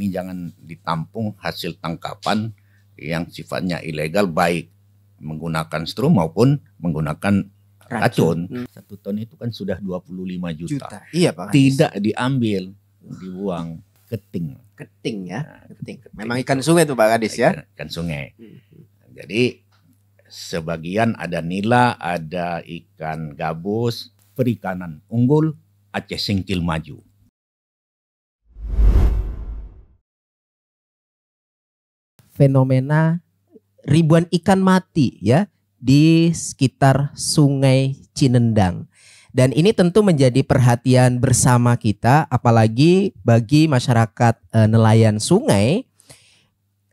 ini jangan ditampung hasil tangkapan yang sifatnya ilegal, baik menggunakan strum maupun menggunakan racun. 1 ton itu kan sudah 25 juta. Iya Pak. Tidak diambil, dibuang, keting. Keting ya. Nah, keting. Memang ikan sungai itu Pak Kadis ya. Ikan sungai. Jadi sebagian ada nila, ada ikan gabus, perikanan unggul Aceh Singkil Maju. Fenomena ribuan ikan mati ya di sekitar Sungai Cinendang. Dan ini tentu menjadi perhatian bersama kita, apalagi bagi masyarakat nelayan sungai.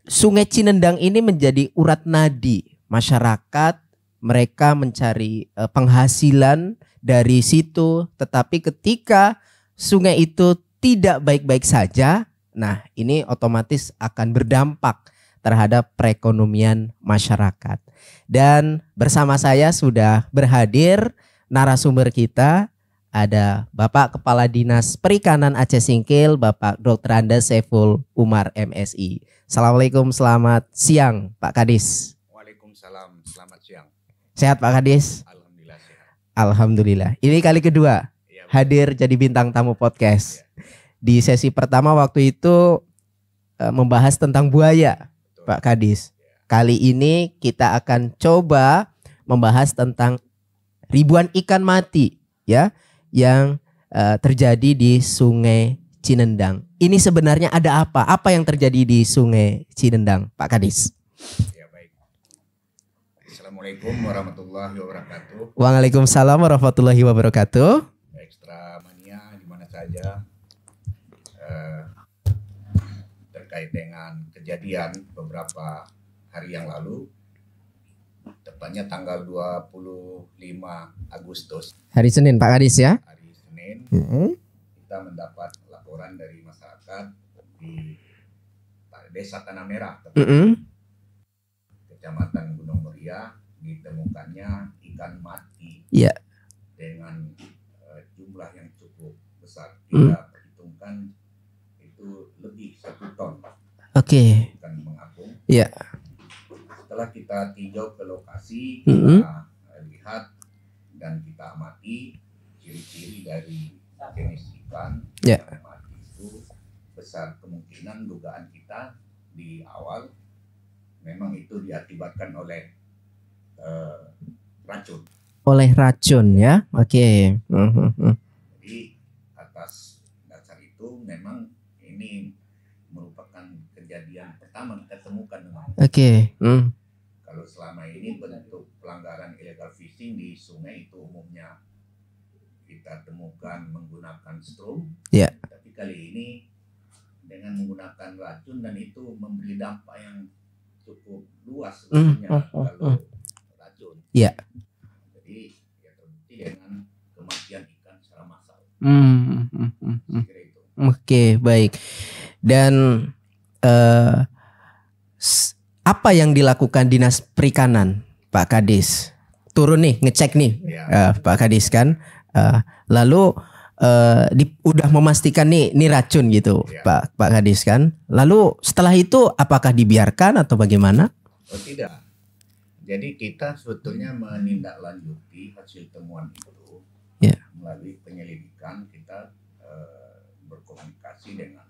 Sungai Cinendang ini menjadi urat nadi masyarakat, mereka mencari penghasilan dari situ. Tetapi ketika sungai itu tidak baik-baik saja, nah ini otomatis akan berdampak terhadap perekonomian masyarakat. Dan bersama saya sudah berhadir narasumber kita, ada Bapak Kepala Dinas Perikanan Aceh Singkil, Bapak Dr. Andes Saiful Umar MSI. Assalamualaikum, selamat siang Pak Kadis. Waalaikumsalam, selamat siang. Sehat Pak Kadis? Alhamdulillah sehat. Alhamdulillah. Ini kali kedua Ya, hadir jadi bintang tamu podcast. Di sesi pertama waktu itu membahas tentang buaya, Pak Kadis. Kali ini kita akan coba membahas tentang ribuan ikan mati ya yang terjadi di Sungai Cinendang. Ini sebenarnya ada apa? Apa yang terjadi di Sungai Cinendang, Pak Kadis? Ya, baik. Assalamualaikum warahmatullahi wabarakatuh. Waalaikumsalam warahmatullahi wabarakatuh. Ekstra mania di mana saja terkait dengan kejadian beberapa hari yang lalu, tepatnya tanggal 25 Agustus, Hari Senin Pak Kadis ya? hari Senin, kita mendapat laporan dari masyarakat di Desa Tanah Merah, Kecamatan Gunung Muria, ditemukannya ikan mati dengan jumlah yang cukup besar. Kita perhitungkan itu lebih 1 ton. Oke. Ikan mengapung. Iya. Setelah kita tinjau ke lokasi, kita lihat dan kita amati ciri-ciri dari jenis ikan yang mati itu, besar kemungkinan dugaan kita di awal memang itu diakibatkan oleh racun. Oleh racun ya, oke. Jadi atas dasar itu memang ini merupakan kejadian pertama kita temukan. Oke. Kalau selama ini bentuk pelanggaran illegal fishing di sungai itu umumnya kita temukan menggunakan strum. Ya. Tapi kali ini dengan menggunakan racun, dan itu memberi dampak yang cukup luas sebetulnya kalau racun. Ya. Jadi ya terbukti dengan kematian ikan secara massal. Kira itu. Oke, baik. Dan apa yang dilakukan Dinas Perikanan, Pak Kadis? Turun nih, ngecek nih, Pak Kadis kan. Lalu udah memastikan nih racun gitu, Pak Kadis kan. Lalu setelah itu apakah dibiarkan atau bagaimana? Oh tidak. Jadi kita sebetulnya menindaklanjuti hasil temuan itu melalui penyelidikan. Kita berkomunikasi dengan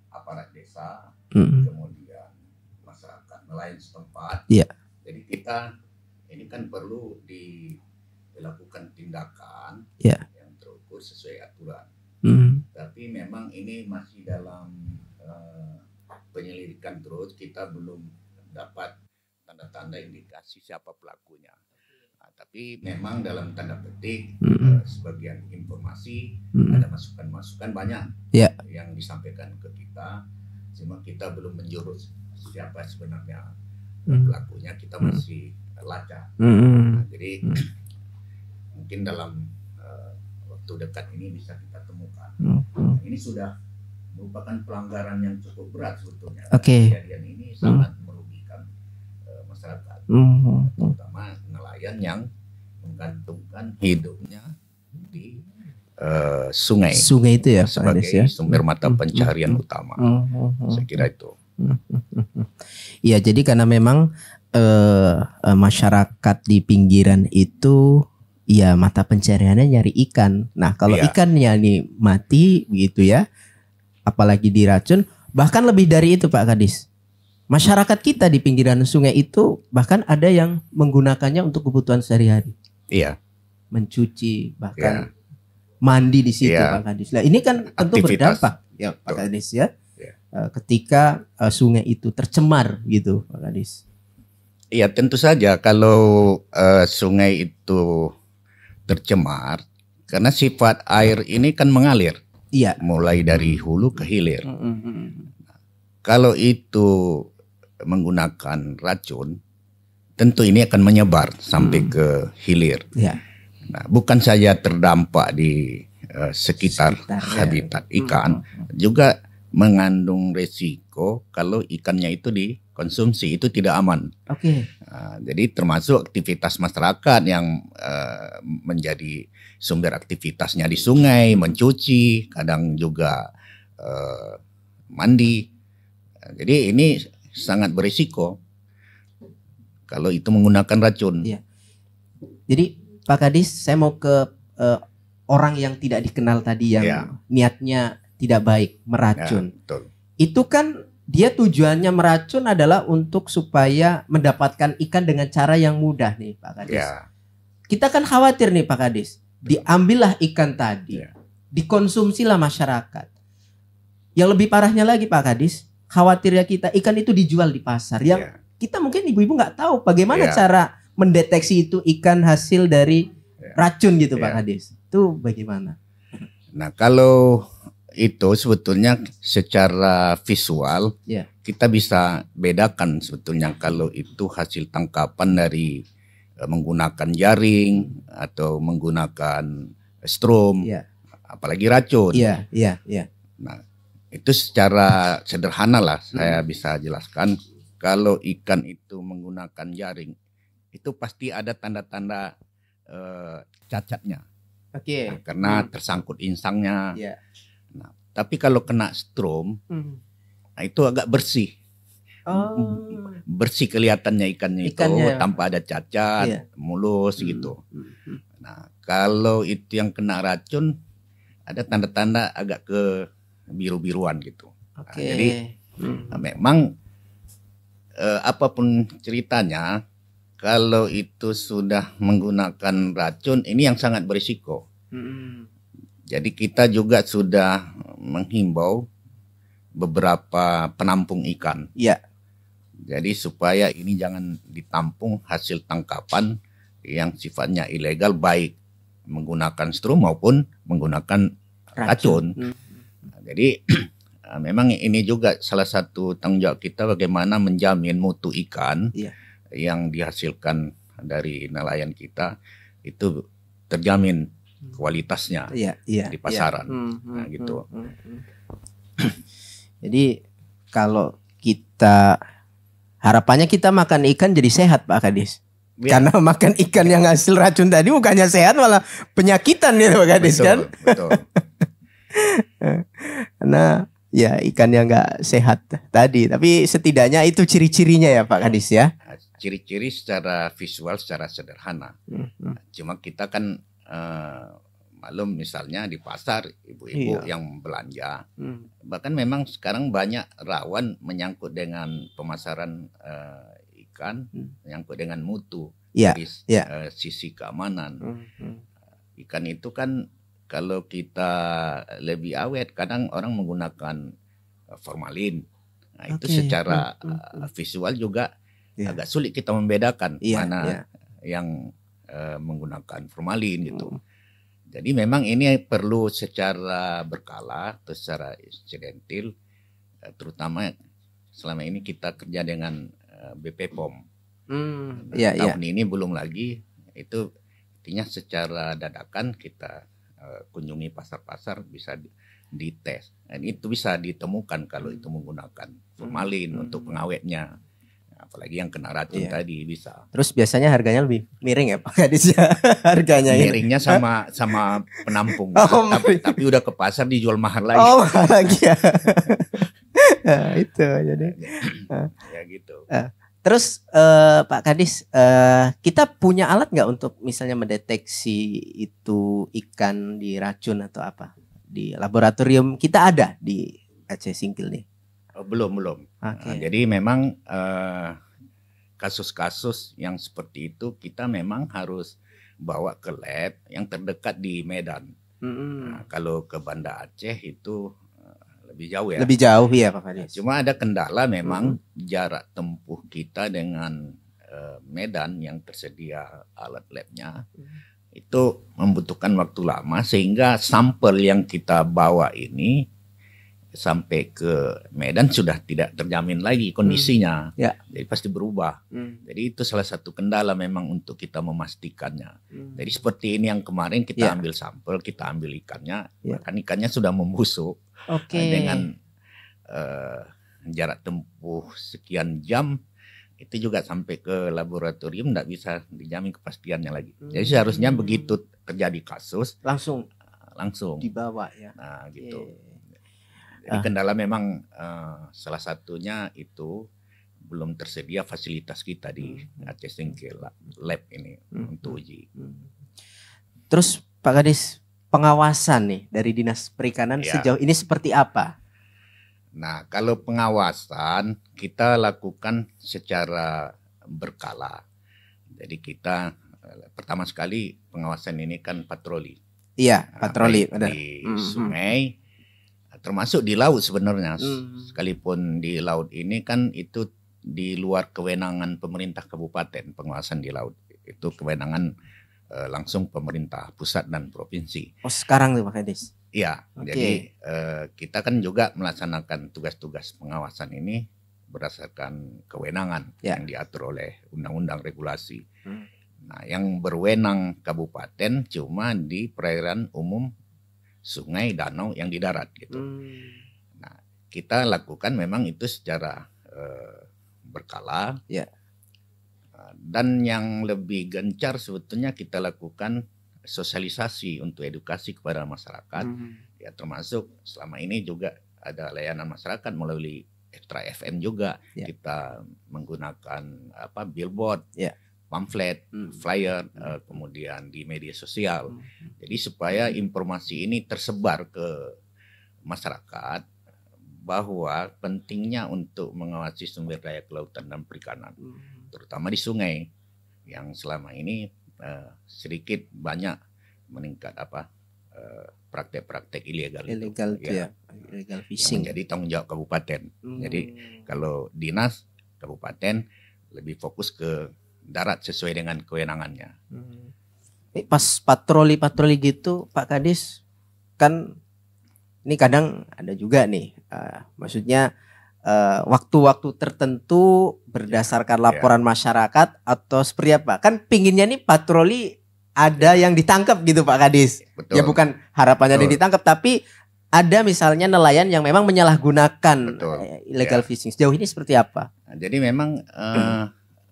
aparat desa, kemudian masyarakat nelayan setempat. Jadi kita ini kan perlu dilakukan tindakan yang terukur sesuai aturan. Tapi memang ini masih dalam penyelidikan terus. Kita belum dapat tanda-tanda indikasi siapa pelakunya. Nah, tapi memang dalam tanda petik sebagian informasi ada masukan-masukan banyak yang disampaikan ke kita. Cuma kita belum menjurus siapa sebenarnya pelakunya, kita masih lacak. Nah, jadi mungkin dalam waktu dekat ini bisa kita temukan. Ini sudah merupakan pelanggaran yang cukup berat sebetulnya. Kejadian ini sangat merugikan masyarakat, terutama nelayan yang menggantungkan hidupnya di sungai Sungai itu ya Pak sebagai Kades ya. sumber mata pencaharian utama. Saya kira itu. Iya, jadi karena memang masyarakat di pinggiran itu ya mata pencahariannya nyari ikan. Nah, kalau Iya. ikannya nih mati gitu ya, apalagi diracun, bahkan lebih dari itu Pak Kadis. Masyarakat kita di pinggiran sungai itu bahkan ada yang menggunakannya untuk kebutuhan sehari-hari. Iya. Mencuci, bahkan mandi di situ Iya. Pak Kadis. Nah, ini kan tentu Aktivitas. berdampak ya Pak Betul. Kadis ya. Iya. Ketika sungai itu tercemar gitu Pak Kadis. Iya, tentu saja kalau sungai itu tercemar karena sifat air ini kan mengalir Iya. mulai dari hulu ke hilir. Kalau itu menggunakan racun, tentu ini akan menyebar sampai ke hilir. Ya. Nah, bukan saja terdampak di sekitar Sekitar, ya. habitat ikan, juga mengandung resiko kalau ikannya itu dikonsumsi, itu tidak aman. Oke. Jadi termasuk aktivitas masyarakat yang menjadi sumber aktivitasnya di sungai, mencuci, kadang juga mandi. Jadi ini sangat berisiko kalau itu menggunakan racun. Iya. Jadi Pak Kadis, saya mau ke orang yang tidak dikenal tadi yang Ya. niatnya tidak baik, meracun. Ya, betul. Itu kan dia tujuannya meracun adalah untuk supaya mendapatkan ikan dengan cara yang mudah nih Pak Kadis. Ya, Kita kan khawatir nih Pak Kadis, diambillah ikan tadi, Ya. dikonsumsilah masyarakat. Yang lebih parahnya lagi Pak Kadis, khawatirnya kita ikan itu dijual di pasar. Yang ya. kita mungkin ibu-ibu nggak tahu bagaimana Ya. cara mendeteksi itu ikan hasil dari racun gitu Pak Ya. Kadis. Itu bagaimana? Nah, kalau itu sebetulnya secara visual Ya. kita bisa bedakan sebetulnya kalau itu hasil tangkapan dari menggunakan jaring atau menggunakan strom, Iya. apalagi racun. Iya, iya, iya. Nah, itu secara sederhana lah saya bisa jelaskan. Kalau ikan itu menggunakan jaring, itu pasti ada tanda-tanda cacatnya. Oke. Nah, karena tersangkut insangnya. Iya. Nah, tapi kalau kena strom, nah itu agak bersih. Oh. Bersih kelihatannya ikannya itu Ikannya. tanpa ada cacat, Iya. mulus gitu. Nah, kalau itu yang kena racun, ada tanda-tanda agak ke biru-biruan gitu. Oke. Nah, jadi memang apapun ceritanya, kalau itu sudah menggunakan racun, ini yang sangat berisiko. Jadi kita juga sudah menghimbau beberapa penampung ikan. Iya. Jadi supaya ini jangan ditampung hasil tangkapan yang sifatnya ilegal, baik menggunakan strom maupun menggunakan racun. Nah, jadi memang ini juga salah satu tanggung jawab kita bagaimana menjamin mutu ikan yang dihasilkan dari nelayan kita itu terjamin kualitasnya di pasaran. Nah, gitu. Jadi kalau kita harapannya kita makan ikan jadi sehat Pak Kadis. Ya. Karena makan ikan yang hasil racun tadi bukannya sehat malah penyakitan gitu Pak Kadis kan. Betul. Karena ya ikan yang nggak sehat tadi. Tapi setidaknya itu ciri-cirinya ya Pak Kadis ya. Ciri-ciri secara visual secara sederhana. Cuma kita kan malum misalnya di pasar ibu-ibu yang belanja. Bahkan memang sekarang banyak rawan menyangkut dengan pemasaran ikan, menyangkut dengan mutu dari sisi keamanan. Ikan itu kan kalau kita lebih awet, kadang orang menggunakan formalin. Nah, itu secara visual juga agak sulit kita membedakan mana yang menggunakan formalin gitu. Jadi memang ini perlu secara berkala atau secara insidentil, terutama selama ini kita kerja dengan BP POM. Tahun ini belum lagi, itu artinya secara dadakan kita kunjungi pasar-pasar bisa dites. Dan itu bisa ditemukan kalau itu menggunakan formalin untuk pengawetnya. apalagi yang kena racun tadi bisa. Terus biasanya harganya lebih miring ya Pak Kadis ya harganya. Miringnya sama penampung, tapi udah ke pasar dijual mahal lagi. Oh mahal lagi ya. Nah, itu jadi. Ya gitu. Terus Pak Kadis, kita punya alat nggak untuk misalnya mendeteksi itu ikan diracun atau apa? Di laboratorium kita ada di Aceh Singkil nih. Belum. Okay. Jadi memang kasus-kasus yang seperti itu kita memang harus bawa ke lab yang terdekat di Medan. Nah, kalau ke Banda Aceh itu lebih jauh ya. Lebih jauh ya Pak Kadis. Cuma ada kendala memang jarak tempuh kita dengan Medan yang tersedia alat labnya itu membutuhkan waktu lama sehingga sampel yang kita bawa ini sampai ke Medan sudah tidak terjamin lagi kondisinya. Jadi pasti berubah. Jadi itu salah satu kendala memang untuk kita memastikannya. Jadi seperti ini yang kemarin kita ambil sampel, kita ambil ikannya, bahkan ikannya sudah membusuk. Dengan jarak tempuh sekian jam itu juga sampai ke laboratorium tidak bisa dijamin kepastiannya lagi. Jadi seharusnya begitu terjadi kasus langsung dibawa ya. Nah gitu. Jadi kendala memang salah satunya itu belum tersedia fasilitas kita di Aceh Singkil lab ini untuk uji. Terus Pak Kadis, pengawasan nih dari Dinas Perikanan sejauh ini seperti apa? Nah, kalau pengawasan kita lakukan secara berkala. Jadi kita pertama sekali pengawasan ini kan patroli. Iya, patroli di sungai, termasuk di laut sebenarnya. Sekalipun di laut ini kan itu di luar kewenangan pemerintah kabupaten pengawasan di laut. Itu kewenangan langsung pemerintah pusat dan provinsi. Oh sekarang tuh Pak Kadis? Iya, jadi kita kan juga melaksanakan tugas-tugas pengawasan ini berdasarkan kewenangan yang diatur oleh undang-undang regulasi. Nah, yang berwenang kabupaten cuma di perairan umum sungai, danau yang di darat gitu. Nah, kita lakukan memang itu secara berkala. Dan yang lebih gencar sebetulnya kita lakukan sosialisasi untuk edukasi kepada masyarakat. Ya termasuk selama ini juga ada layanan masyarakat melalui Extra FM juga. Kita menggunakan billboard, pamflet, flyer, kemudian di media sosial. Jadi supaya informasi ini tersebar ke masyarakat bahwa pentingnya untuk mengawasi sumber daya kelautan dan perikanan, terutama di sungai yang selama ini sedikit banyak meningkat praktek-praktek ilegal itu illegal fishing yang menjadi tanggung jawab kabupaten. Jadi kalau dinas kabupaten lebih fokus ke darat sesuai dengan kewenangannya. Pas patroli gitu Pak Kadis kan ini kadang ada juga nih maksudnya waktu-waktu tertentu berdasarkan laporan masyarakat atau seperti apa? Kan pinginnya nih patroli ada yang ditangkap gitu Pak Kadis. Betul. Ya bukan harapannya dia ditangkap, tapi ada misalnya nelayan yang memang menyalahgunakan illegal fishing. Sejauh ini seperti apa? Nah, jadi memang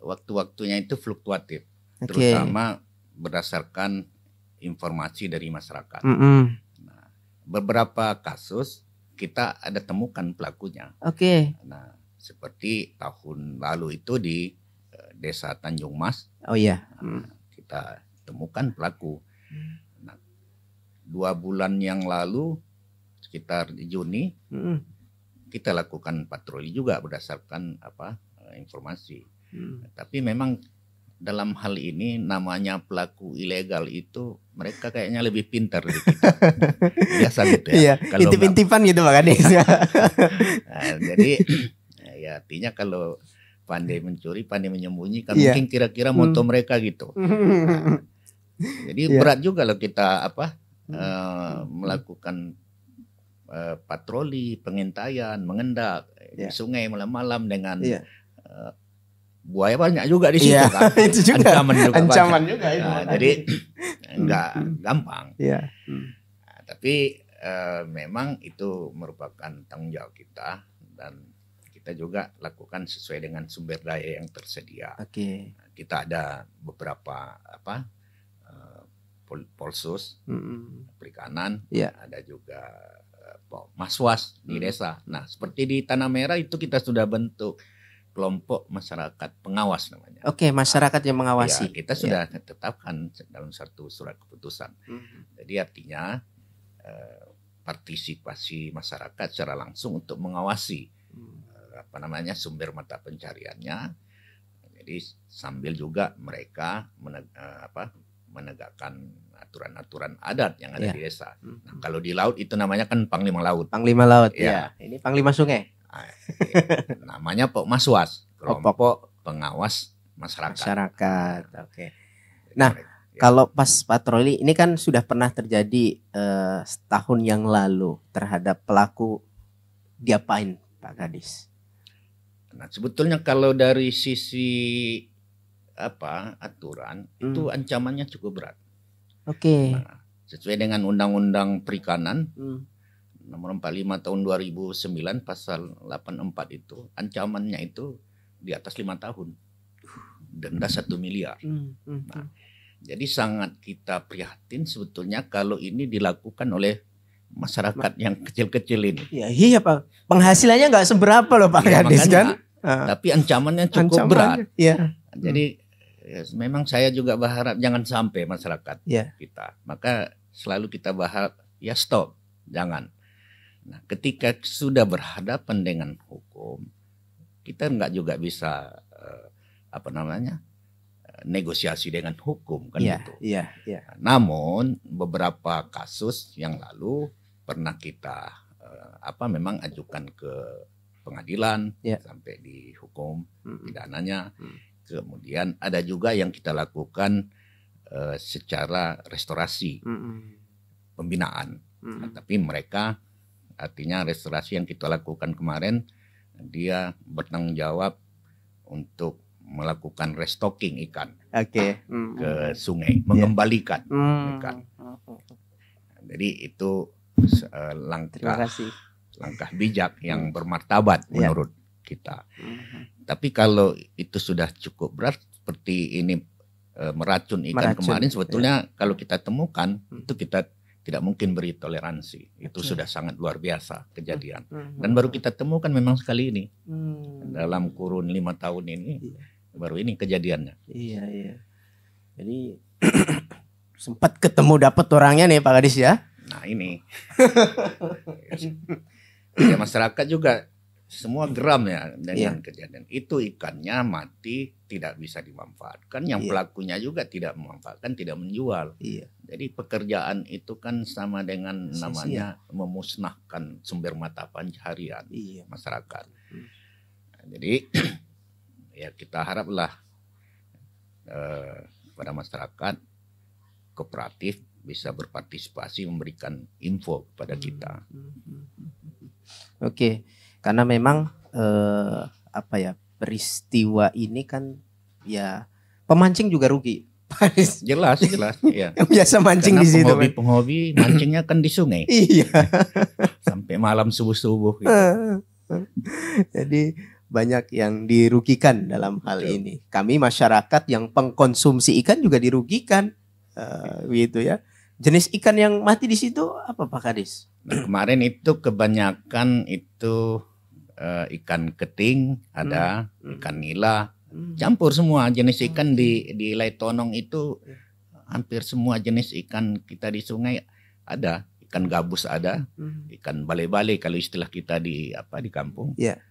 waktu-waktunya itu fluktuatif, terutama berdasarkan informasi dari masyarakat. Nah, beberapa kasus kita ada temukan pelakunya. Nah, seperti tahun lalu itu di Desa Tanjung Mas. Kita temukan pelaku. Nah, 2 bulan yang lalu sekitar Juni kita lakukan patroli juga berdasarkan informasi. Tapi memang dalam hal ini namanya pelaku ilegal itu mereka kayaknya lebih pintar dari kita. Biasa gitu ya. Intip-intipan gitu Pak Kadis. Nah, jadi ya artinya kalau pandai mencuri, pandai menyembunyikan, mungkin kira-kira moto mereka gitu. Nah, jadi berat juga loh kita melakukan patroli, pengintaian, mengendak di sungai malam-malam dengan buaya banyak juga di situ kan. Itu juga ancaman juga itu. Nah, jadi enggak gampang. Nah, tapi memang itu merupakan tanggung jawab kita dan kita juga lakukan sesuai dengan sumber daya yang tersedia. Oke. Kita ada beberapa polsus perikanan, ada juga maswas di desa. Nah, seperti di Tanah Merah itu kita sudah bentuk kelompok masyarakat pengawas namanya. Oke, masyarakat yang mengawasi. Ya, kita sudah tetapkan dalam satu surat keputusan. Jadi artinya partisipasi masyarakat secara langsung untuk mengawasi sumber mata pencariannya. Jadi sambil juga mereka menegakkan aturan-aturan adat yang ada di desa. Nah, kalau di laut itu namanya kan Panglima Laut. Panglima Laut, ya. Ini Panglima Sungai. Namanya Pok Maswas, kelompok pengawas masyarakat. Oke. Nah, kalau pas patroli ini kan sudah pernah terjadi setahun yang lalu terhadap pelaku, diapain Pak Kadis? Nah, sebetulnya kalau dari sisi aturan itu ancamannya cukup berat. Oke. Nah, sesuai dengan Undang-Undang Perikanan nomor 45 tahun 2009 pasal 84 itu ancamannya itu di atas 5 tahun, denda 1 miliar. Nah, jadi sangat kita prihatin sebetulnya kalau ini dilakukan oleh masyarakat yang kecil-kecil ini. Iya Pak, penghasilannya nggak seberapa loh Pak Kadis kan? Tapi ancamannya cukup berat. Iya. Jadi memang saya juga berharap jangan sampai masyarakat kita. Maka selalu kita berharap stop, jangan. Nah, ketika sudah berhadapan dengan hukum, kita nggak juga bisa negosiasi dengan hukum kan gitu. Iya. Namun beberapa kasus yang lalu pernah kita memang ajukan ke pengadilan sampai dihukum pidananya. Kemudian ada juga yang kita lakukan secara restorasi pembinaan. Nah, tapi mereka artinya restorasi yang kita lakukan kemarin dia bertanggung jawab untuk melakukan restocking ikan ke sungai, mengembalikan ikan. Jadi itu langkah bijak yang bermartabat menurut kita. Tapi kalau itu sudah cukup berat seperti ini meracun ikan kemarin, sebetulnya kalau kita temukan itu kita tidak mungkin beri toleransi. Itu sudah sangat luar biasa kejadian. Dan baru kita temukan memang sekali ini. Dalam kurun 5 tahun ini baru ini kejadiannya. Iya. Jadi sempat ketemu dapat orangnya nih Pak Kadis ya. Nah ini. Ya, masyarakat juga semua geram ya dengan kejadian itu. Ikannya mati, tidak bisa dimanfaatkan. Yang pelakunya juga tidak memanfaatkan, tidak menjual. Jadi pekerjaan itu kan sama dengan namanya memusnahkan sumber mata pencaharian masyarakat. Jadi ya kita haraplah pada masyarakat kooperatif bisa berpartisipasi memberikan info kepada kita. Oke. Karena memang peristiwa ini kan ya pemancing juga rugi. Jelas ya. Yang biasa mancing karena di situ. Penghobi mancingnya kan di sungai. Iya. Sampai malam subuh gitu. Jadi banyak yang dirugikan dalam hal ini. Kami masyarakat yang pengkonsumsi ikan juga dirugikan. Gitu ya. Jenis ikan yang mati di situ apa Pak Kadis? Nah, kemarin itu kebanyakan itu ikan keting, ada ikan nila, campur semua jenis ikan di Laitonong itu hampir semua jenis ikan kita di sungai ada. Ikan gabus ada, ikan bale-bale kalau istilah kita di kampung. Iya.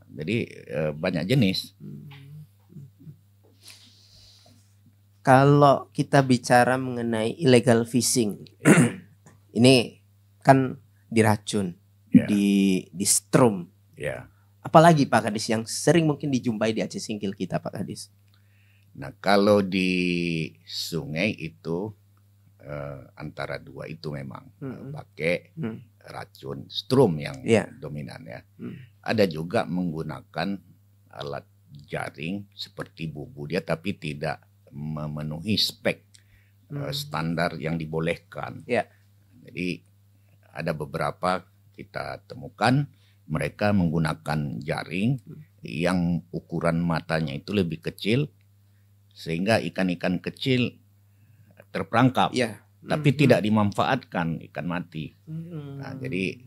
Jadi banyak jenis. Kalau kita bicara mengenai illegal fishing, ini kan diracun, di strum. Apalagi Pak Kadis yang sering mungkin dijumpai di Aceh Singkil kita Pak Kadis? Nah kalau di sungai itu antara dua itu memang pakai racun strum yang dominan ya. Ada juga menggunakan alat jaring seperti bubu dia tapi tidak memenuhi spek standar yang dibolehkan. Jadi ada beberapa kita temukan mereka menggunakan jaring yang ukuran matanya itu lebih kecil sehingga ikan-ikan kecil terperangkap, tapi tidak dimanfaatkan ikan mati. Nah, jadi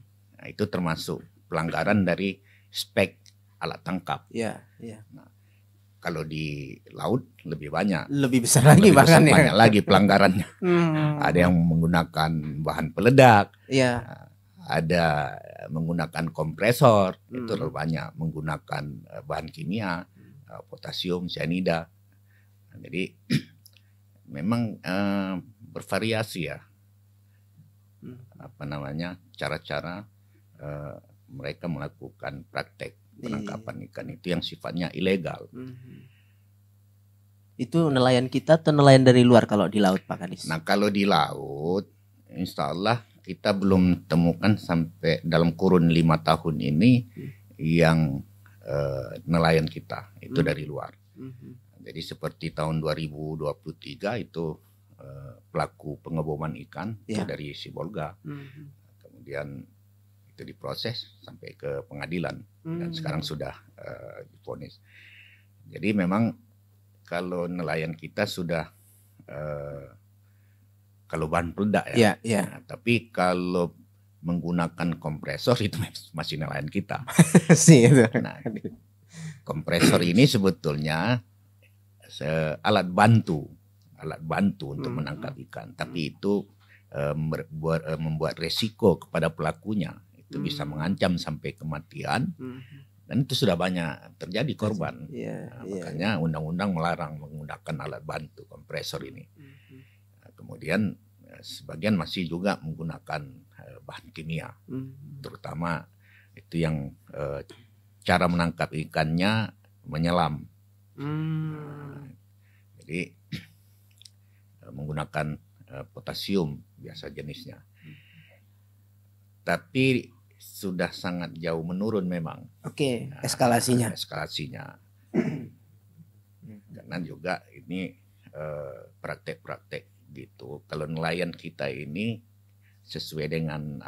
itu termasuk pelanggaran dari spek alat tangkap. Nah, kalau di laut lebih banyak, lebih besar lagi bahkan ya. Banyak lagi pelanggarannya. Ada yang menggunakan bahan peledak, ada menggunakan kompresor, itu terlalu banyak, menggunakan bahan kimia, potasium, cyanida. Jadi memang bervariasi ya, cara-cara mereka melakukan praktek penangkapan ikan itu yang sifatnya ilegal. Itu nelayan kita atau nelayan dari luar kalau di laut, Pak Kadis? Nah, kalau di laut, insya Allah kita belum temukan sampai dalam kurun 5 tahun ini yang nelayan kita itu dari luar. Jadi seperti tahun 2023 itu pelaku pengeboman ikan itu dari Sibolga. Kemudian itu diproses sampai ke pengadilan dan sekarang sudah divonis. Jadi memang kalau nelayan kita sudah kalau bahan peledak Nah, tapi kalau menggunakan kompresor itu masih nelayan kita. Nah, kompresor ini sebetulnya alat bantu untuk menangkap ikan, tapi itu membuat resiko kepada pelakunya. Itu bisa mengancam sampai kematian, dan itu sudah banyak terjadi korban. Makanya undang-undang melarang menggunakan alat bantu kompresor ini. Kemudian sebagian masih juga menggunakan bahan kimia, terutama itu yang cara menangkap ikannya menyelam. Jadi menggunakan potasium biasa jenisnya. Tapi sudah sangat jauh menurun memang. Eskalasinya. Karena juga ini praktek-praktek gitu. Kalau nelayan kita ini sesuai dengan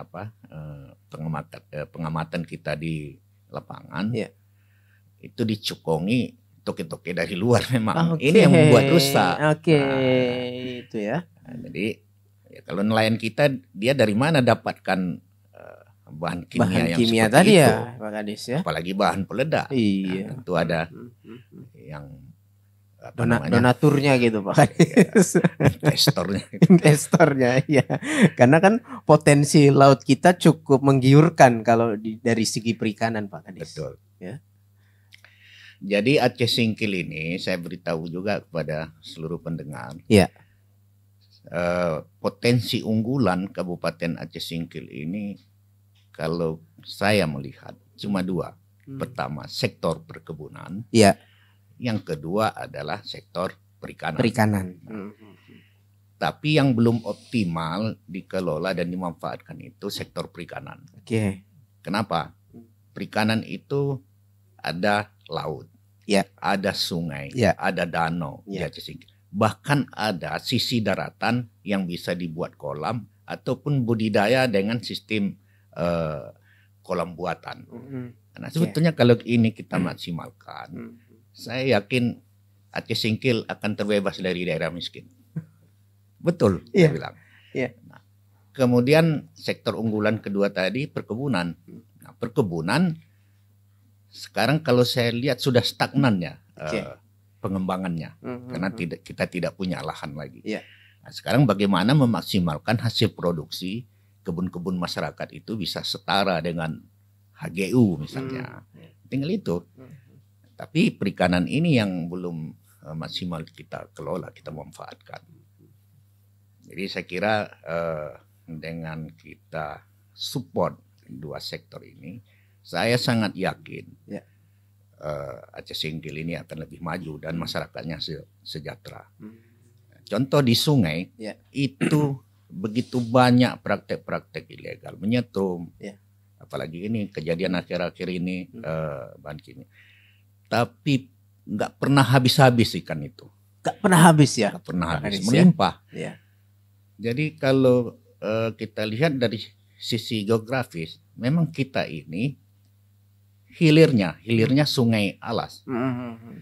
pengamatan kita di lapangan, itu dicukongi toke-toke dari luar memang. Ini yang membuat rusak. Itu ya. Nah, jadi ya, kalau nelayan kita dia dari mana dapatkan bahan kimia yang kimia seperti tadi itu, ya, Pak Kadis ya. apalagi bahan peledak. Nah, tentu ada yang donaturnya gitu, Pak Kadis. Investornya ya. Karena kan potensi laut kita cukup menggiurkan kalau dari segi perikanan, Pak Kadis. Betul. Ya. Jadi Aceh Singkil ini saya beritahu juga kepada seluruh pendengar. Potensi unggulan Kabupaten Aceh Singkil ini kalau saya melihat cuma 2. Pertama, sektor perkebunan. Yang kedua adalah sektor perikanan. Tapi yang belum optimal dikelola dan dimanfaatkan itu sektor perikanan. Kenapa? Perikanan itu ada laut, ada sungai, ada danau di Aceh Singkil. Bahkan ada sisi daratan yang bisa dibuat kolam ataupun budidaya dengan sistem kolam buatan. Nah, sebetulnya kalau ini kita maksimalkan, saya yakin Aceh Singkil akan terbebas dari daerah miskin. Betul, saya bilang. Nah, kemudian sektor unggulan kedua tadi perkebunan. Nah, perkebunan sekarang kalau saya lihat sudah stagnan ya pengembangannya, karena kita tidak punya lahan lagi. Nah, sekarang bagaimana memaksimalkan hasil produksi kebun-kebun masyarakat itu bisa setara dengan HGU misalnya. Tinggal itu. Tapi perikanan ini yang belum maksimal kita kelola, kita manfaatkan. Jadi saya kira dengan kita support 2 sektor ini, saya sangat yakin Aceh Singkil ini akan lebih maju dan masyarakatnya sejahtera. Contoh di sungai itu begitu banyak praktek-praktek ilegal, menyetrum, apalagi ini kejadian akhir-akhir ini bahan kimia. Tapi nggak pernah habis-habis ikan itu. Nggak pernah habis ya? Nggak pernah habis, melimpah. Jadi kalau kita lihat dari sisi geografis, memang kita ini hilirnya Sungai Alas.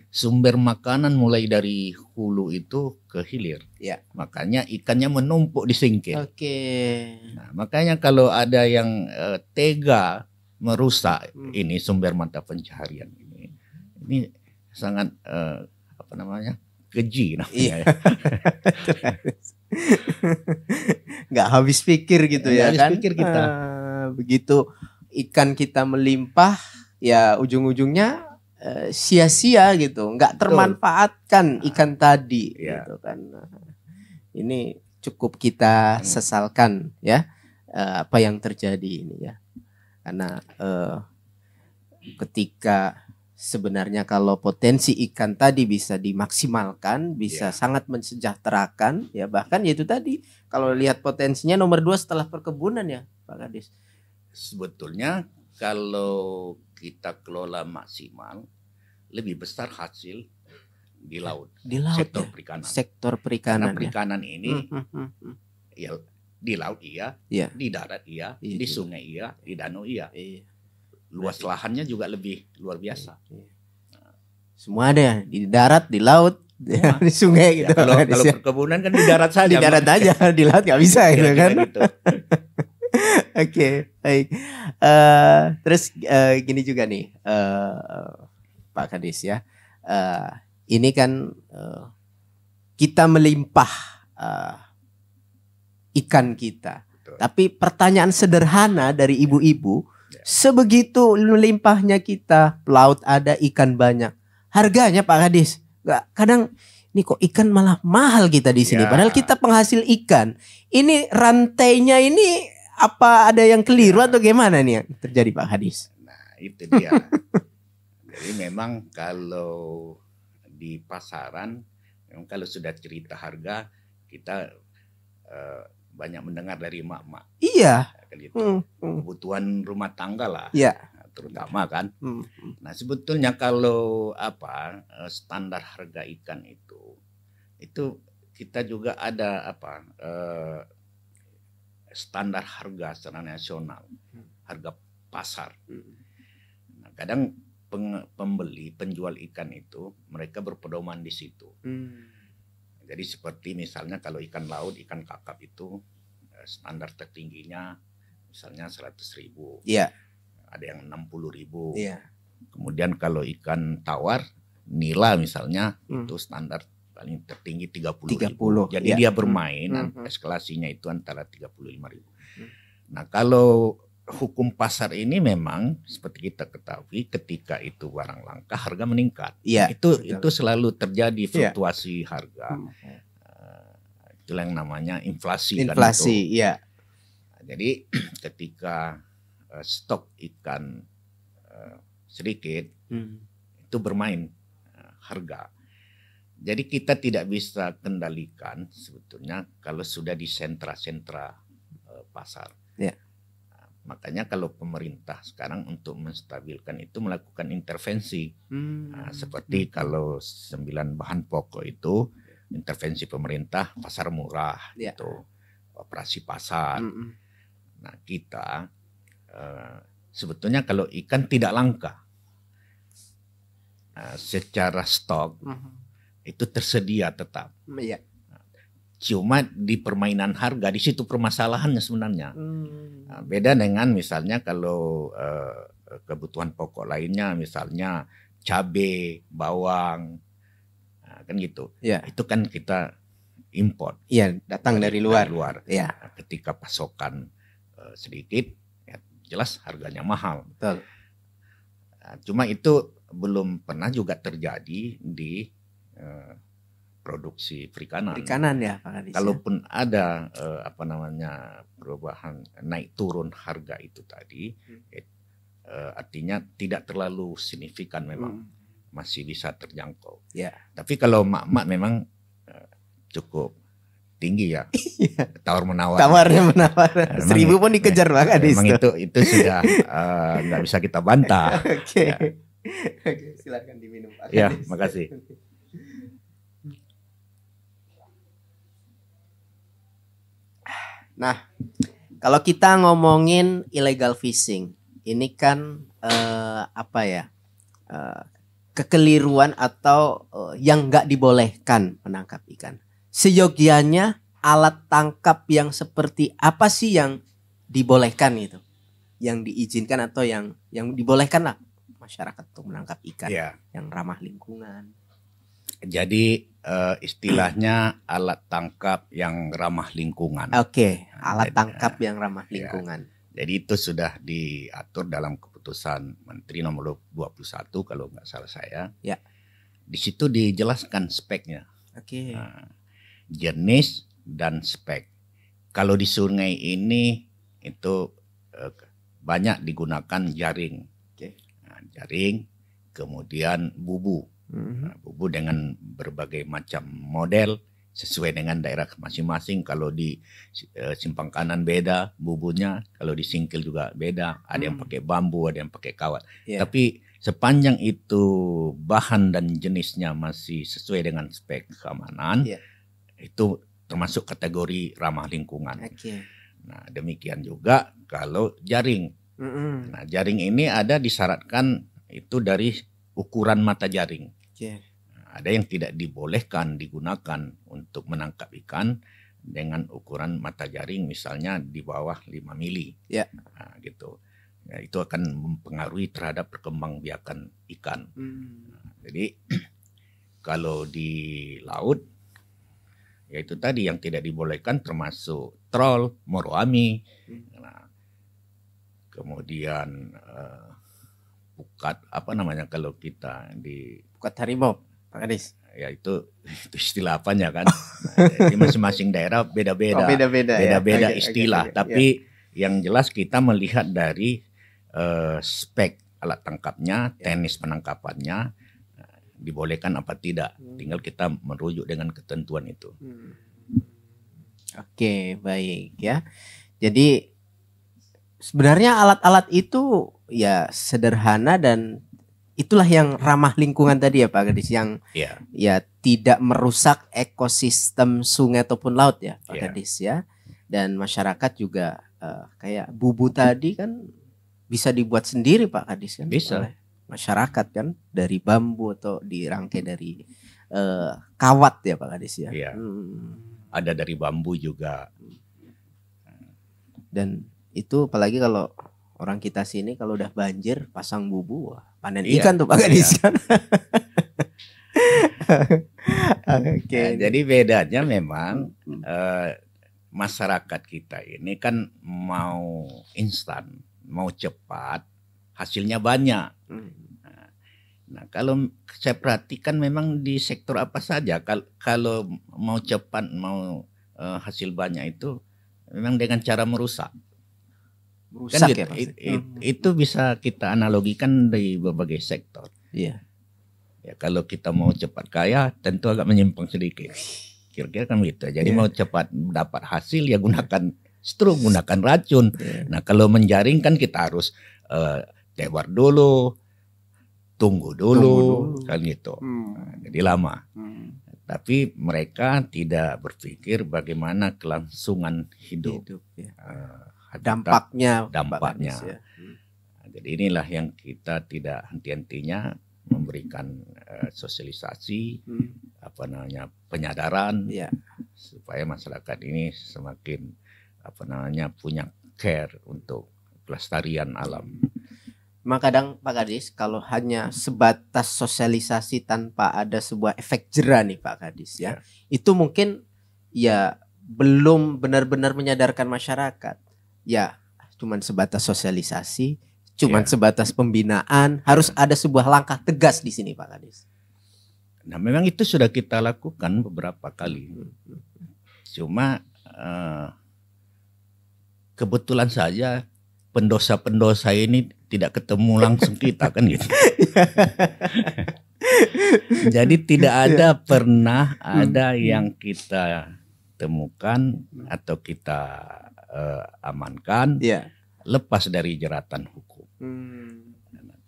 Sumber makanan mulai dari hulu itu ke hilir. Ya. Makanya ikannya menumpuk di singkil. Oke. Nah, makanya kalau ada yang tega merusak ini sumber mata pencaharian ini sangat keji namanya. Iya. Nggak habis pikir gitu ya habis kan? Pikir kita. Begitu ikan kita melimpah, ya ujung-ujungnya sia-sia gitu, nggak termanfaatkan ikan tadi, gitu kan. Ini cukup kita sesalkan ya, apa yang terjadi ini ya, karena ketika sebenarnya kalau potensi ikan tadi bisa dimaksimalkan, bisa sangat mensejahterakan ya, bahkan ya itu tadi kalau lihat potensinya nomor 2 setelah perkebunan ya Pak Kadis. Sebetulnya kalau kita kelola maksimal, lebih besar hasil di laut. Sektor perikanan. Sektor perikanan. Karena perikanan ini ya di laut di darat di sungai di danau luas lahannya juga lebih luar biasa. Semua ada di darat, di laut, di sungai gitu. Kalau perkebunan kan di darat saja. Di darat aja, di laut nggak bisa gitu kan. Gitu. Oke, baik. Terus gini juga nih, Pak Kadis ya. Ini kan kita melimpah ikan kita. Betul. Tapi pertanyaan sederhana dari ibu-ibu, sebegitu melimpahnya kita, laut ada, ikan banyak. Harganya Pak Kadis, kadang ini kok ikan malah mahal kita di sini. Padahal kita penghasil ikan. Ini rantainya ini apa ada yang keliru atau gimana nih yang terjadi Pak Kadis? Nah itu dia. Jadi memang kalau di pasaran, memang kalau sudah cerita harga kita banyak mendengar dari emak-emak. Iya. Gitu. Kebutuhan rumah tangga lah. Iya. Terutama kan. Nah sebetulnya kalau standar harga ikan itu kita juga ada standar harga secara nasional, harga pasar. Nah, kadang penjual ikan itu mereka berpedoman di situ. Jadi seperti misalnya kalau ikan laut, ikan kakap itu standar tertingginya misalnya 100.000. Iya. Ada yang 60.000. Iya. Kemudian kalau ikan tawar, nila misalnya itu standar paling tertinggi 30.000. Jadi dia bermain eskalasinya itu antara 35.000. Nah, kalau hukum pasar ini memang seperti kita ketahui ketika itu barang langka harga meningkat. Itu selalu terjadi fluktuasi harga. Itulah yang namanya inflasi kan itu. Iya. Jadi ketika stok ikan sedikit itu bermain harga. Jadi kita tidak bisa kendalikan sebetulnya kalau sudah di sentra-sentra pasar. Ya. Makanya kalau pemerintah sekarang untuk menstabilkan itu melakukan intervensi. Seperti kalau 9 bahan pokok itu intervensi pemerintah pasar murah itu operasi pasar. Nah kita sebetulnya kalau ikan tidak langka secara stok itu tersedia tetap. Iya. Cuma di permainan harga di situ permasalahannya sebenarnya. Beda dengan misalnya kalau kebutuhan pokok lainnya misalnya cabai, bawang, kan gitu. Ya. Itu kan kita import. Iya, datang dari luar. Ya. Ketika pasokan sedikit, ya jelas harganya mahal. Betul. Cuma itu belum pernah juga terjadi di produksi perikanan. Perikanan ya Pak Kadis. Kalaupun ada perubahan naik turun harga itu tadi, artinya tidak terlalu signifikan memang, masih bisa terjangkau. Ya. Tapi kalau mak-mak memang cukup tinggi ya, tawar menawar. Tawarnya menawar. 1.000 pun dikejar Pak Kadis. Memang itu sudah nggak bisa kita bantah. Oke. Oke, silakan diminum Pak Kadis. Ya, makasih. Nah, kalau kita ngomongin illegal fishing, ini kan apa ya, kekeliruan atau yang nggak dibolehkan menangkap ikan. Seyogianya alat tangkap yang seperti apa sih yang dibolehkan itu, yang diizinkan atau yang dibolehkan lah masyarakat untuk menangkap ikan Ya. yang ramah lingkungan. Jadi istilahnya alat tangkap yang ramah lingkungan. Oke, alat tangkap yang ramah lingkungan. Jadi itu sudah diatur dalam keputusan Menteri nomor 21 kalau nggak salah saya. Ya. Di situ dijelaskan speknya. Oke. Jenis dan spek. Kalau di sungai ini itu banyak digunakan jaring. Oke. Jaring, kemudian bubu. Bubu dengan berbagai macam model sesuai dengan daerah masing-masing. Kalau di simpang kanan beda bubunya, kalau di Singkil juga beda. Ada yang pakai bambu, ada yang pakai kawat. Yeah. Tapi sepanjang itu bahan dan jenisnya masih sesuai dengan spek keamanan, itu termasuk kategori ramah lingkungan. Okay. Nah, demikian juga kalau jaring. Nah, jaring ini ada disyaratkan itu dari ukuran mata jaring. Ada yang tidak dibolehkan digunakan untuk menangkap ikan dengan ukuran mata jaring misalnya di bawah 5 mili. Nah, gitu. Ya, itu akan mempengaruhi terhadap perkembangbiakan ikan. Jadi kalau di laut, ya itu tadi yang tidak dibolehkan termasuk trol, moroami, nah, kemudian pukat, apa namanya kalau kita di pukat harimau, Pak Kadis. Ya itu istilah apanya kan. Nah, di masing-masing daerah beda-beda. Beda-beda istilah. Tapi yang jelas kita melihat dari spek alat tangkapnya, teknis penangkapannya, dibolehkan apa tidak. Tinggal kita merujuk dengan ketentuan itu. Oke, baik ya. Jadi sebenarnya alat-alat itu ya sederhana dan itulah yang ramah lingkungan tadi ya Pak Kadis, yang ya tidak merusak ekosistem sungai ataupun laut ya Pak Kadis ya. Dan masyarakat juga kayak bubu tadi kan bisa dibuat sendiri Pak Kadis kan. Bisa. Oleh masyarakat kan dari bambu atau dirangkai dari kawat ya Pak Kadis ya. Ada dari bambu juga. Dan itu apalagi kalau orang kita sini kalau udah banjir pasang bubu, wah, panen ikan tuh Pak Kadis kan. Nah, jadi bedanya memang masyarakat kita ini kan mau instan, mau cepat, hasilnya banyak. Nah, kalau saya perhatikan memang di sektor apa saja kalau mau cepat, mau hasil banyak itu memang dengan cara merusak. Kan gitu, ya, itu bisa kita analogikan dari berbagai sektor. Ya, kalau kita mau cepat kaya tentu agak menyimpang sedikit. Kira-kira kan gitu. Jadi mau cepat dapat hasil ya gunakan stroke, gunakan racun. Nah, kalau menjaring kan kita harus tewar dulu, tunggu dulu. Kan gitu. Nah, jadi lama. Tapi mereka tidak berpikir bagaimana kelangsungan hidup. Dampaknya. Ya. Jadi inilah yang kita tidak henti-hentinya memberikan sosialisasi, penyadaran, supaya masyarakat ini semakin punya care untuk pelestarian alam. Maka kadang Pak Kadis kalau hanya sebatas sosialisasi tanpa ada sebuah efek jera nih Pak Kadis ya, itu mungkin ya belum benar-benar menyadarkan masyarakat. Ya, cuman sebatas sosialisasi, cuman sebatas pembinaan, harus ada sebuah langkah tegas di sini Pak Kadis. Nah, memang itu sudah kita lakukan beberapa kali. Cuma kebetulan saja pendosa-pendosa ini tidak ketemu langsung kita kan gitu. Jadi tidak ada pernah ada yang kita temukan atau kita amankan lepas dari jeratan hukum.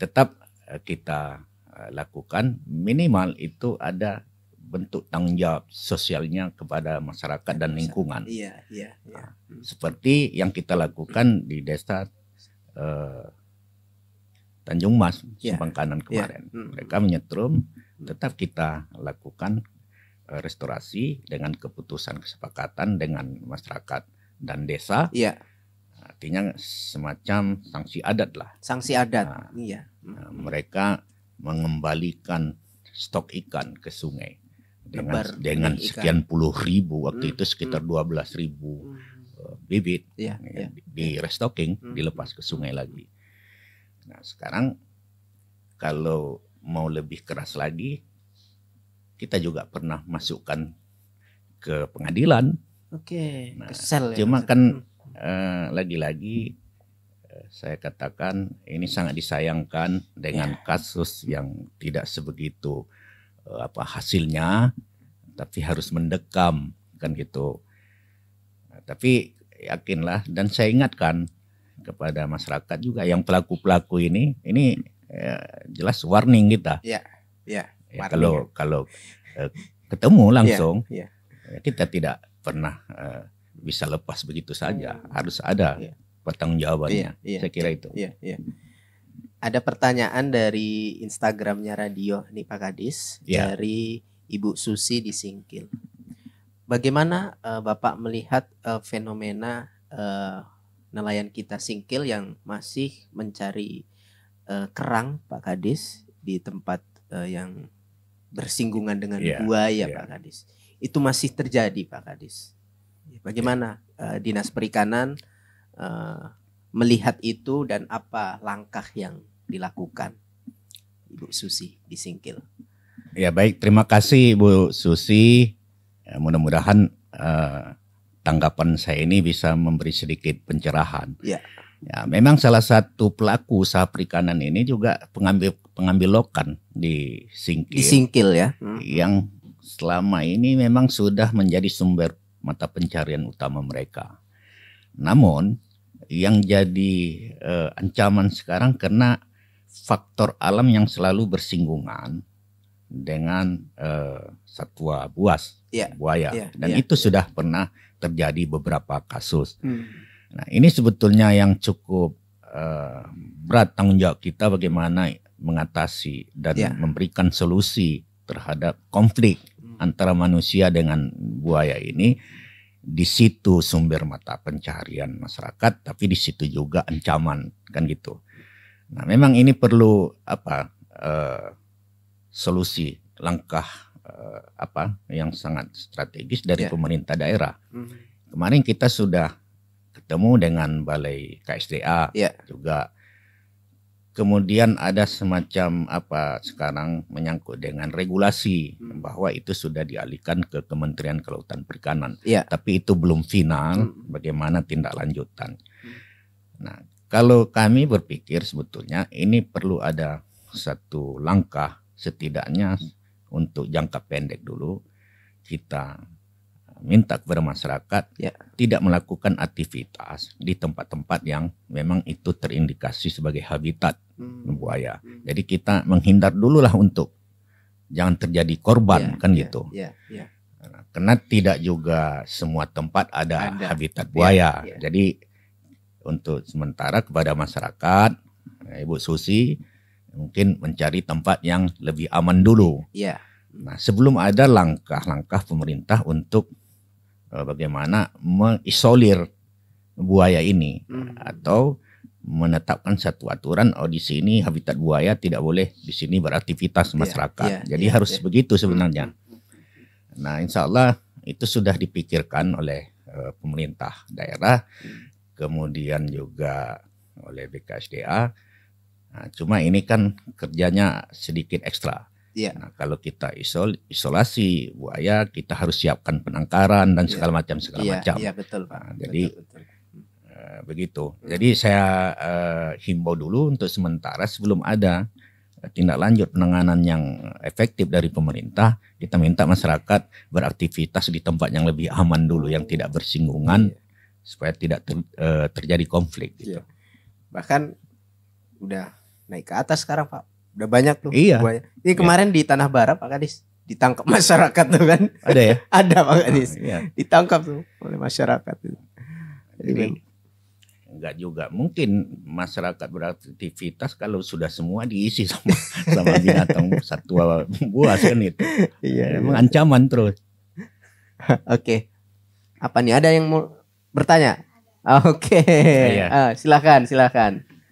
Tetap kita lakukan, minimal itu ada bentuk tanggung jawab sosialnya kepada masyarakat dan lingkungan. Seperti yang kita lakukan di desa Tanjung Mas, Ya. Subang Kanan Ya. kemarin. Mereka menyetrum, tetap kita lakukan restorasi dengan keputusan kesepakatan dengan masyarakat dan desa. Iya. Artinya semacam sanksi adat lah. Sanksi adat. Nah, Iya. mereka mengembalikan stok ikan ke sungai dengan Ikan. sekian puluh ribu, waktu itu sekitar 12.000 bibit. Iya. Di restocking, dilepas ke sungai lagi. Nah sekarang kalau mau lebih keras lagi, kita juga pernah masukkan ke pengadilan. Oke. Nah, Kesel ya. cuma kan lagi-lagi saya katakan ini sangat disayangkan dengan kasus yang tidak sebegitu hasilnya, tapi harus mendekam kan gitu. Nah, tapi yakinlah, dan saya ingatkan kepada masyarakat juga yang pelaku-pelaku ini jelas warning kita. Iya. Ya, kalau ketemu langsung, kita tidak pernah bisa lepas begitu saja. Harus ada pertanggungjawabannya. Saya kira itu. Iya. Ada pertanyaan dari Instagramnya radio nih Pak Kadis, dari Ibu Susi di Singkil. Bagaimana Bapak melihat fenomena nelayan kita Singkil yang masih mencari kerang Pak Kadis di tempat yang bersinggungan dengan buaya Pak Kadis? Itu masih terjadi Pak Kadis. Bagaimana Dinas Perikanan melihat itu dan apa langkah yang dilakukan Ibu Susi di Singkil? Ya baik, terima kasih Bu Susi. Ya, mudah-mudahan tanggapan saya ini bisa memberi sedikit pencerahan. Ya, memang salah satu pelaku usaha perikanan ini juga pengambil lokan di Singkil. Di Singkil ya. Yang selama ini memang sudah menjadi sumber mata pencarian utama mereka. Namun yang jadi ancaman sekarang karena faktor alam yang selalu bersinggungan dengan satwa buas, buaya, dan itu sudah pernah terjadi beberapa kasus. Nah, ini sebetulnya yang cukup berat tanggung jawab kita bagaimana mengatasi dan memberikan solusi terhadap konflik antara manusia dengan buaya ini. Di situ sumber mata pencaharian masyarakat, tapi di situ juga ancaman, kan gitu. Nah, memang ini perlu solusi, langkah yang sangat strategis dari pemerintah daerah. Kemarin kita sudah ketemu dengan Balai KSDA juga. Kemudian ada semacam sekarang menyangkut dengan regulasi bahwa itu sudah dialihkan ke Kementerian Kelautan Perikanan. Tapi itu belum final bagaimana tindak lanjutan. Nah, kalau kami berpikir sebetulnya ini perlu ada satu langkah setidaknya untuk jangka pendek dulu kita minta kepada masyarakat tidak melakukan aktivitas di tempat-tempat yang memang itu terindikasi sebagai habitat buaya. Jadi kita menghindar dulu lah untuk jangan terjadi korban gitu. Karena tidak juga semua tempat ada habitat buaya. Jadi untuk sementara kepada masyarakat, Ibu Susi mungkin mencari tempat yang lebih aman dulu. Nah, sebelum ada langkah-langkah pemerintah untuk bagaimana mengisolir buaya ini atau menetapkan satu aturan, di sini habitat buaya tidak boleh di sini beraktivitas masyarakat. Jadi harus begitu sebenarnya. Nah, insya Allah itu sudah dipikirkan oleh pemerintah daerah, kemudian juga oleh BKSDA. Nah, cuma ini kan kerjanya sedikit ekstra. Nah, kalau kita isolasi buaya, kita harus siapkan penangkaran dan segala macam. Iya betul Pak. Nah, jadi begitu. Jadi saya himbau dulu untuk sementara sebelum ada tindak lanjut penanganan yang efektif dari pemerintah, kita minta masyarakat beraktivitas di tempat yang lebih aman dulu, yang tidak bersinggungan, supaya tidak terjadi konflik. Gitu. Bahkan udah naik ke atas sekarang Pak. Udah banyak tuh buaya. Ini kemarin di Tanah Bara Pak Kadis ditangkap masyarakat tuh kan. Ada ya? Ada Pak Kadis. Ditangkap tuh oleh masyarakat. Jadi enggak juga. Mungkin masyarakat beraktivitas kalau sudah semua diisi sama binatang satwa buas kan itu. Iya, Emang ancaman terus. Oke. Apa nih, ada yang mau bertanya? Oke. Iya. Silakan.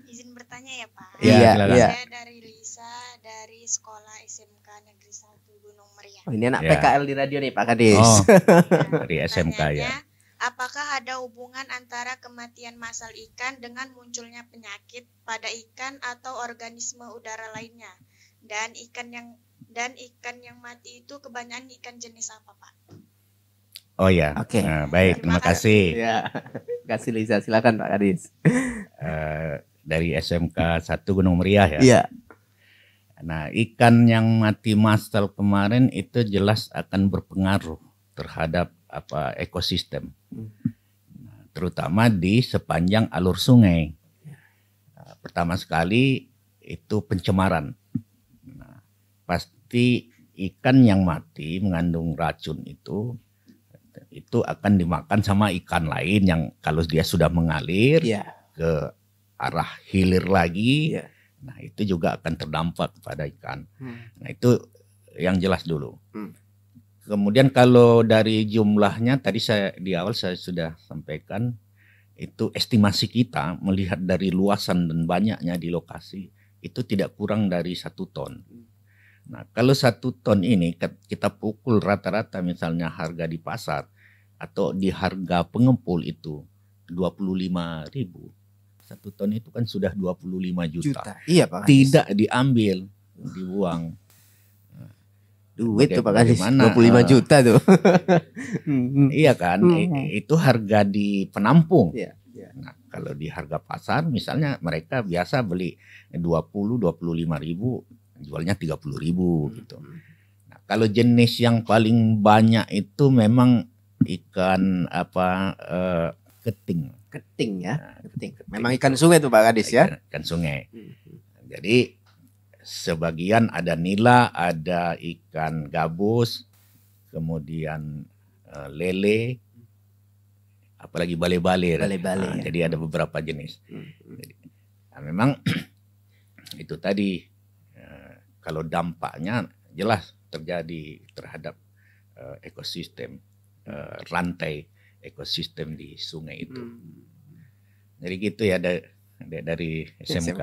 Izin bertanya ya Pak. Iya, silakan. iya. Saya dari Lisa dari sekolah SMK Negeri 1 Gunung Meriah. Oh, ini anak Ya. PKL di radio nih Pak Kadis. Oh, Nah, dari SMK ya. pertanyaannya, apakah ada hubungan antara kematian massal ikan dengan munculnya penyakit pada ikan atau organisme udara lainnya? Dan ikan yang mati itu kebanyakan ikan jenis apa Pak? Oh ya. Oke. Nah, baik, terima Terima kasih. Ya. Kasih Liza, silakan Pak Kadis. Dari SMK 1 Gunung Meriah ya. Iya. Nah, ikan yang mati massal kemarin itu jelas akan berpengaruh terhadap ekosistem. Nah, terutama di sepanjang alur sungai. Nah, pertama sekali itu pencemaran. Nah, pasti ikan yang mati mengandung racun itu akan dimakan sama ikan lain yang kalau dia sudah mengalir Iya. ke arah hilir lagi. Iya. Nah, itu juga akan terdampak pada ikan. Nah, itu yang jelas dulu. Kemudian kalau dari jumlahnya tadi di awal saya sudah sampaikan, itu estimasi kita melihat dari luasan dan banyaknya di lokasi itu tidak kurang dari 1 ton. Nah, kalau 1 ton ini kita pukul rata-rata misalnya harga di pasar atau di harga pengepul itu 25.000. 1 ton itu kan sudah 25 juta. Iya Pak Kadis. Tidak diambil, dibuang. Duit tuh Pak Kadis. Bagaimana, 25 juta tuh. Iya kan, itu harga di penampung. Iya. Nah, kalau di harga pasar misalnya mereka biasa beli 25.000, jualnya 30.000 gitu. Nah, kalau jenis yang paling banyak itu memang ikan keting. Keting ya. Nah, Keting. Memang ikan sungai tuh Pak Kadis ya. Ikan sungai. Jadi sebagian ada nila, ada ikan gabus, kemudian lele, apalagi bale-bale. Bale-bale, Nah, ya. Jadi ada beberapa jenis. Jadi, memang itu tadi kalau dampaknya jelas terjadi terhadap ekosistem, rantai ekosistem di sungai itu. Jadi gitu ya dari SMK.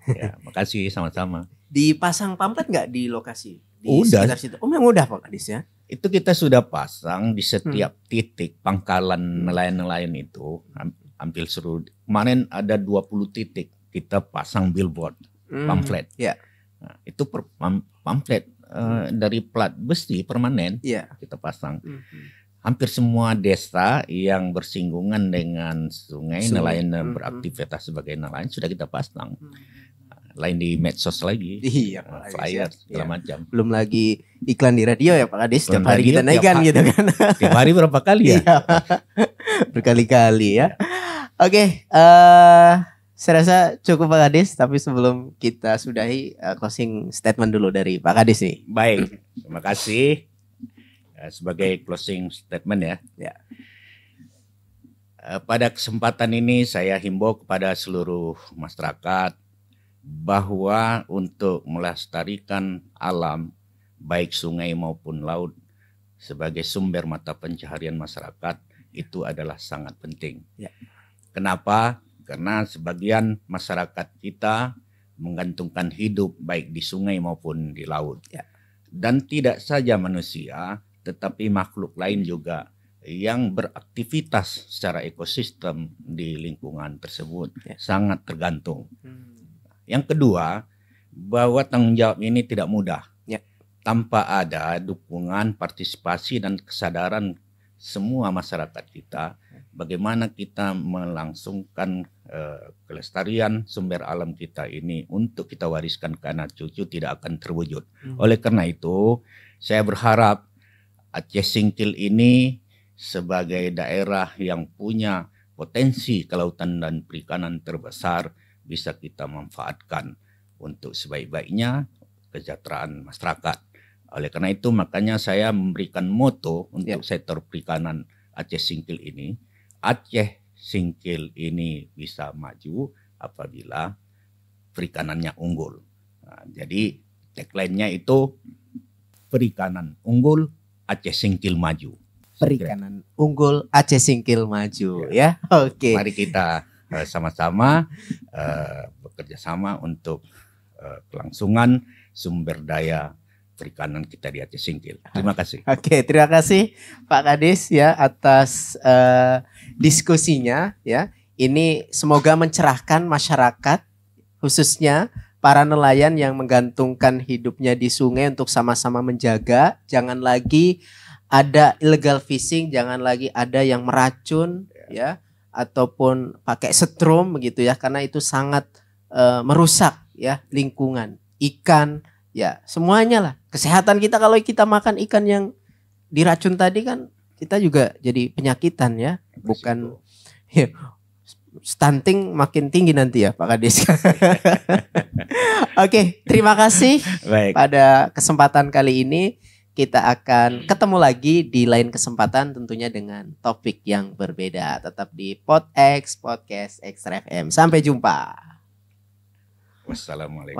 Ya, makasih sama-sama. Dipasang pamflet nggak di lokasi? Di Udah. sekitar situ. Oh, memang udah Pak Kadis ya. Itu kita sudah pasang di setiap titik pangkalan nelayan-nelayan itu, hampir seluruh. Kemarin ada 20 titik kita pasang billboard, pamflet. Ya. Nah, itu pamflet dari plat besi permanen Iya. kita pasang. Hampir semua desa yang bersinggungan dengan sungai, nelayan dan beraktivitas sebagai nelayan sudah kita pasang. Lain di medsos lagi, Iya, Pak Kadis, flyer ya. segala Iya. macam. Belum lagi iklan di radio ya Pak Kadis. Setiap Iklan hari radio kita naikkan tiap gitu kan. Tiap hari berapa kali ya? Iya. Berkali-kali ya. Oke, saya rasa cukup Pak Kadis. Tapi sebelum kita sudahi, closing statement dulu dari Pak Kadis nih. Baik, terima kasih. Sebagai closing statement ya. Ya. Pada kesempatan ini saya himbau kepada seluruh masyarakat bahwa untuk melestarikan alam baik sungai maupun laut sebagai sumber mata pencaharian masyarakat itu adalah sangat penting. Ya. Kenapa? Karena sebagian masyarakat kita menggantungkan hidup baik di sungai maupun di laut. Ya. Dan tidak saja manusia, tetapi makhluk lain juga yang beraktivitas secara ekosistem di lingkungan tersebut sangat tergantung. Yang kedua, bahwa tanggung jawab ini tidak mudah. Tanpa ada dukungan, partisipasi dan kesadaran semua masyarakat kita, bagaimana kita melangsungkan kelestarian sumber alam kita ini untuk kita wariskan ke anak cucu tidak akan terwujud. Oleh karena itu, saya berharap Aceh Singkil ini sebagai daerah yang punya potensi kelautan dan perikanan terbesar bisa kita manfaatkan untuk sebaik-baiknya kesejahteraan masyarakat. Oleh karena itu makanya saya memberikan moto untuk sektor perikanan Aceh Singkil ini, Aceh Singkil ini bisa maju apabila perikanannya unggul. Nah, jadi tagline-nya itu perikanan unggul, Aceh Singkil maju. Perikanan unggul, Aceh Singkil maju ya. Oke. Mari kita sama-sama bekerja sama untuk kelangsungan sumber daya perikanan kita di Aceh Singkil. Terima kasih. Oke, terima kasih Pak Kadis ya atas diskusinya ya. Ini semoga mencerahkan masyarakat, khususnya para nelayan yang menggantungkan hidupnya di sungai untuk sama-sama menjaga. Jangan lagi ada illegal fishing, jangan lagi ada yang meracun ya ataupun pakai setrum begitu ya, karena itu sangat merusak ya lingkungan, ikan ya, semuanya lah. Kesehatan kita kalau kita makan ikan yang diracun tadi kan kita juga jadi penyakitan ya. Bukan ya, stunting makin tinggi nanti ya Pak Kadis. Oke, terima kasih. Baik. Pada kesempatan kali ini kita akan ketemu lagi di lain kesempatan tentunya dengan topik yang berbeda. Tetap di PodX Podcast Extra FM. Sampai jumpa. Wassalamualaikum. Wassalamualaikum.